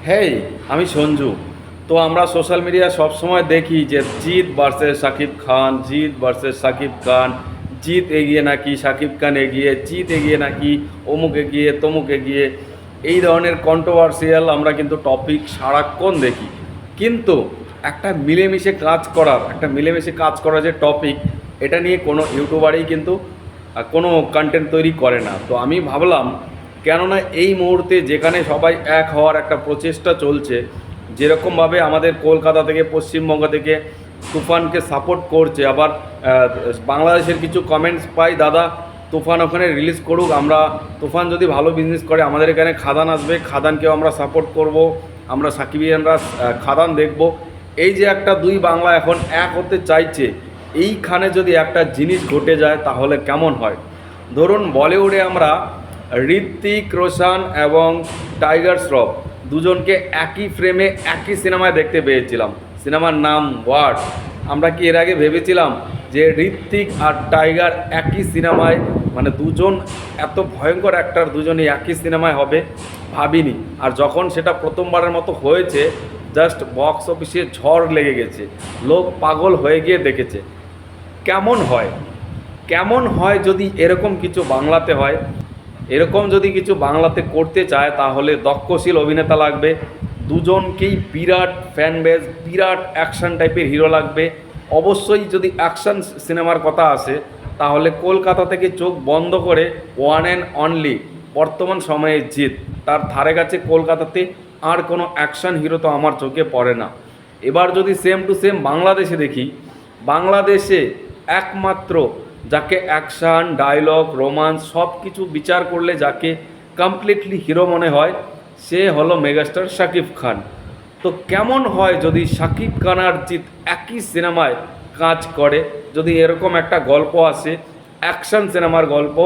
হেই, আমি সঞ্জু। তো আমরা সোশ্যাল মিডিয়া সবসময় দেখি যে জিৎ ভার্সেস শাকিব খান, জিৎ ভার্সেস শাকিব খান, জিৎ এগিয়ে নাকি শাকিব খান এগিয়ে, জিৎ এগিয়ে নাকি অমুক এগিয়ে তমুক এগিয়ে। এই ধরনের কন্ট্রোভার্সিয়াল আমরা কিন্তু টপিক সারাক্ষণ দেখি। কিন্তু একটা মিলেমিশে কাজ করার যে টপিক, এটা নিয়ে কোনো ইউটিউবারই কিন্তু কোনো কন্টেন্ট তৈরি করে না। তো আমি ভাবলাম, কেননা এই মুহূর্তে যেখানে সবাই এক হওয়ার একটা প্রচেষ্টা চলছে, যেরকমভাবে আমাদের কলকাতা থেকে পশ্চিমবঙ্গ থেকে তুফানকে সাপোর্ট করছে, আবার বাংলাদেশের কিছু কমেন্টস পাই, দাদা তুফান ওখানে রিলিজ করুক, আমরা তুফান যদি ভালো বিজনেস করে আমাদের এখানে খাদান আসবে, খাদানকেও আমরা সাপোর্ট করব, আমরা সাকিবিয়ানরা খাদান দেখব। এই যে একটা দুই বাংলা এখন এক হতে চাইছে, এইখানে যদি একটা জিনিস ঘটে যায় তাহলে কেমন হয়? ধরুন, বলিউডে আমরা ঋত্বিক রোশন এবং টাইগার শ্রফ দুজনকে একই ফ্রেমে একই সিনেমায় দেখতে পেয়েছিলাম। সিনেমার নাম ওয়ার। আমরা কি এর আগে ভেবেছিলাম যে ঋত্বিক আর টাইগার একই সিনেমায়, মানে দুজন এত ভয়ঙ্কর অ্যাক্টর দুজনই একই সিনেমায় হবে? ভাবিনি। আর যখন সেটা প্রথমবারের মতো হয়েছে, জাস্ট বক্স অফিসে ঝড় লেগে গেছে, লোক পাগল হয়ে গিয়ে দেখেছে। কেমন হয়, কেমন হয় যদি এরকম কিছু বাংলাতে হয়? এরকম যদি কিছু বাংলাতে করতে চায় তাহলে দক্ষশীল অভিনেতা লাগবে, দুজনকেই বিরাট ফ্যান বেজ, বিরাট অ্যাকশন টাইপের হিরো লাগবে। অবশ্যই যদি অ্যাকশন সিনেমার কথা আসে তাহলে কলকাতা থেকে চোখ বন্ধ করে ওয়ান অ্যান্ড অনলি বর্তমান সময়ে জিৎ, তার ধারে কাছে কলকাতাতে আর কোনো অ্যাকশন হিরো তো আমার চোখে পড়ে না। এবার যদি সেম টু সেম বাংলাদেশে দেখি, বাংলাদেশে একমাত্র যাকে অ্যাকশান, ডায়লগ, রোমান্স সব কিছু বিচার করলে যাকে কমপ্লিটলি হিরো মনে হয়, সে হলো মেগাস্টার শাকিব খান। তো কেমন হয় যদি শাকিব খান আর জিৎ একই সিনেমায় কাজ করে, যদি এরকম একটা গল্প আসে, অ্যাকশন সিনেমার গল্প,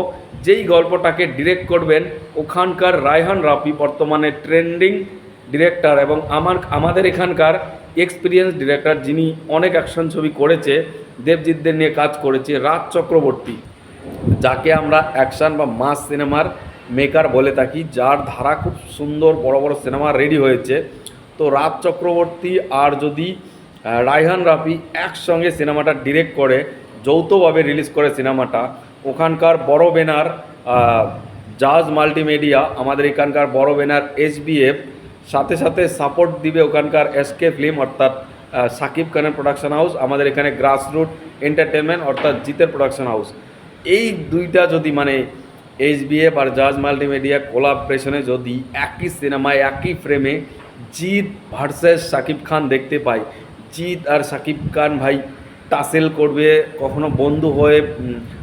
যেই গল্পটাকে ডিরেক্ট করবেন ওখানকার রায়হান রাফি, বর্তমানে ট্রেন্ডিং ডিরেক্টর এবং আমাদের এখানকার এক্সপিরিয়েন্স ডিরেক্টর, যিনি অনেক অ্যাকশন ছবি করেছে, দেবজিৎদের নিয়ে কাজ করেছে, রাজ চক্রবর্তী, যাকে আমরা অ্যাকশন বা মাস সিনেমার মেকার বলে থাকি, যার ধারা খুব সুন্দর বড় বড় সিনেমা রেডি হয়েছে। তো রাজ চক্রবর্তী আর যদি রায়হান রাফি একসঙ্গে সিনেমাটা ডিরেক্ট করে, যৌথভাবে রিলিজ করে সিনেমাটা, ওখানকার বড় ব্যানার জাজ মাল্টিমিডিয়া, আমাদের এখানকার বড় ব্যানার এসবিএফ, সাথে সাথে সাপোর্ট দিবে ওখানকার এসকে ফিল্ম অর্থাৎ সাকিব খানের প্রোডাকশন হাউস, আমাদের এখানে গ্রাসরুট এন্টারটেনমেন্ট অর্থাৎ জিতের প্রোডাকশন হাউস। এই দুইটা যদি, মানে এইচবিএফ আর জাজ মাল্টিমিডিয়া কোলাবরেশনে যদি একই সিনেমায় একই ফ্রেমে জিৎ ভার্সেস শাকিব খান দেখতে পাই, জিৎ আর শাকিব খান ভাই টাসেল করবে, কখনো বন্ধু হয়ে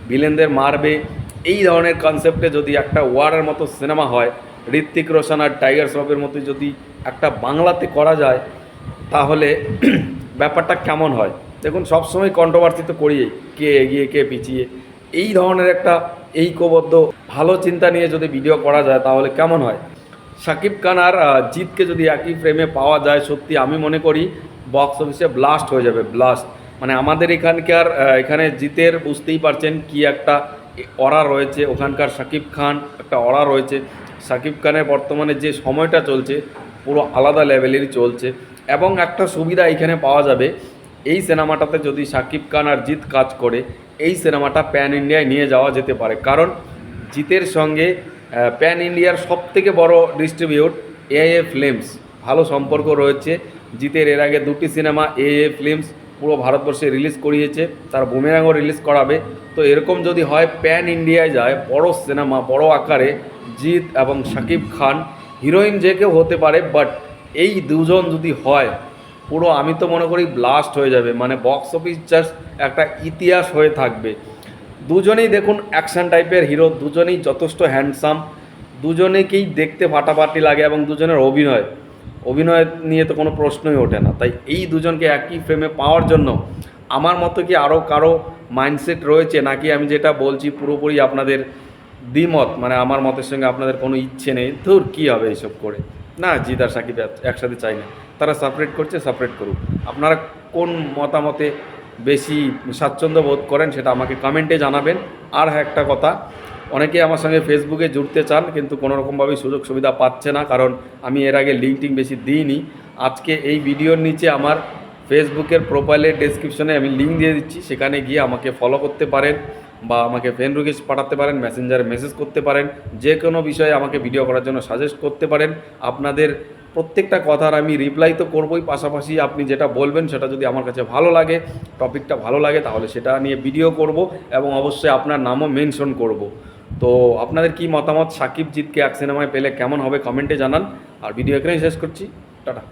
ভিলেনদের মারবে, এই ধরনের কনসেপ্টে যদি একটা ওয়ারের মতো সিনেমা হয়, ঋত্বিক রোশন আর টাইগার শ্রফের মতো যদি একটা বাংলাতে করা যায়, তাহলে ব্যাপারটা কেমন হয়? দেখুন, সবসময় কন্ট্রোভার্সি তো করিয়েই, কে এগিয়ে কে পিছিয়ে। এই ধরনের একটা ঐক্যবদ্ধ ভালো চিন্তা নিয়ে যদি ভিডিও করা যায় তাহলে কেমন হয়? শাকিব খান আর জিতকে যদি একই ফ্রেমে পাওয়া যায়, সত্যি আমি মনে করি বক্স অফিসে ব্লাস্ট হয়ে যাবে, ব্লাস্ট। মানে আমাদের এখানকার এখানে জিতের বুঝতেই পারছেন কি একটা অরা রয়েছে, ওখানকার শাকিব খান একটা অরা রয়েছে। শাকিব খানের বর্তমানে যে সময়টা চলছে পুরো আলাদা লেভেলেরই চলছে। এবং একটা সুবিধা এইখানে পাওয়া যাবে, এই সিনেমাটাতে যদি শাকিব খান আর জিৎ কাজ করে, এই সিনেমাটা প্যান ইন্ডিয়ায় নিয়ে যাওয়া যেতে পারে। কারণ জিতের সঙ্গে প্যান ইন্ডিয়ার সবথেকে বড় ডিস্ট্রিবিউট এএ ফিল্মস, ভালো সম্পর্ক রয়েছে জিতের। এর আগে দুটি সিনেমা এএ ফিল্মস পুরো ভারতবর্ষে রিলিজ করিয়েছে, তার বুমেরাংও রিলিজ করাবে। তো এরকম যদি হয়, প্যান ইন্ডিয়ায় যায় বড় সিনেমা, বড় আকারে, জিৎ এবং শাকিব খান, হিরোইন যে কেউ হতে পারে, বাট এই দুজন যদি হয়, পুরো আমি তো মনে করি ব্লাস্ট হয়ে যাবে। মানে বক্স অফিস জাস্ট একটা ইতিহাস হয়ে থাকবে। দুজনেই দেখুন অ্যাকশন টাইপের হিরো, দুজনেই যথেষ্ট হ্যান্ডসাম, দুজনেকেই দেখতে ফাটাফাটি লাগে এবং দুজনের অভিনয় অভিনয় নিয়ে তো কোনো প্রশ্নই ওঠে না। তাই এই দুজনকে একই ফ্রেমে পাওয়ার জন্য আমার মতো কি আরও কারো মাইন্ডসেট রয়েছে, নাকি আমি যেটা বলছি পুরোপুরি আপনাদের দ্বিমত, মানে আমার মতের সঙ্গে আপনাদের কোনো ইচ্ছে নেই, ধুর কী হবে এইসব করে? না, জিৎ আর সাকিব একসাথে চাই না, তারা সেপারেট করছে, সেপারেট করুক। আপনারা কোন মতামতে বেশি স্বাচ্ছন্দ্য বোধ করেন সেটা আমাকে কমেন্টে জানাবেন। আর হ্যাঁ, একটা কথা, অনেকেই আমার সঙ্গে ফেসবুকে জুড়তে চান কিন্তু কোনো রকমভাবেই সুযোগ সুবিধা পাচ্ছে না, কারণ আমি এর আগে লিঙ্ক টিঙ্ক বেশি দিইনি। আজকে এই ভিডিওর নিচে আমার ফেসবুকের প্রোফাইলের ডেসক্রিপশনে আমি লিঙ্ক দিয়ে দিচ্ছি, সেখানে গিয়ে আমাকে ফলো করতে পারেন বা আমাকে ফ্রেন্ড রিকোয়েস্ট পাঠাতে পারেন, মেসেঞ্জারে মেসেজ করতে পারেন, যে কোনো বিষয়ে আমাকে ভিডিও করার জন্য সাজেস্ট করতে পারেন। আপনাদের প্রত্যেকটা কথার আমি রিপ্লাই তো করবই, পাশাপাশি আপনি যেটা বলবেন সেটা যদি আমার কাছে ভালো লাগে, টপিকটা ভালো লাগে, তাহলে সেটা নিয়ে ভিডিও করব এবং অবশ্যই আপনার নামও মেনশন করব। তো আপনাদের কি মতামত, সাকিব জিতকে এক সিনেমায় পেলে কেমন হবে কমেন্টে জানান। আর ভিডিও এখানেই শেষ করছি, টাটা।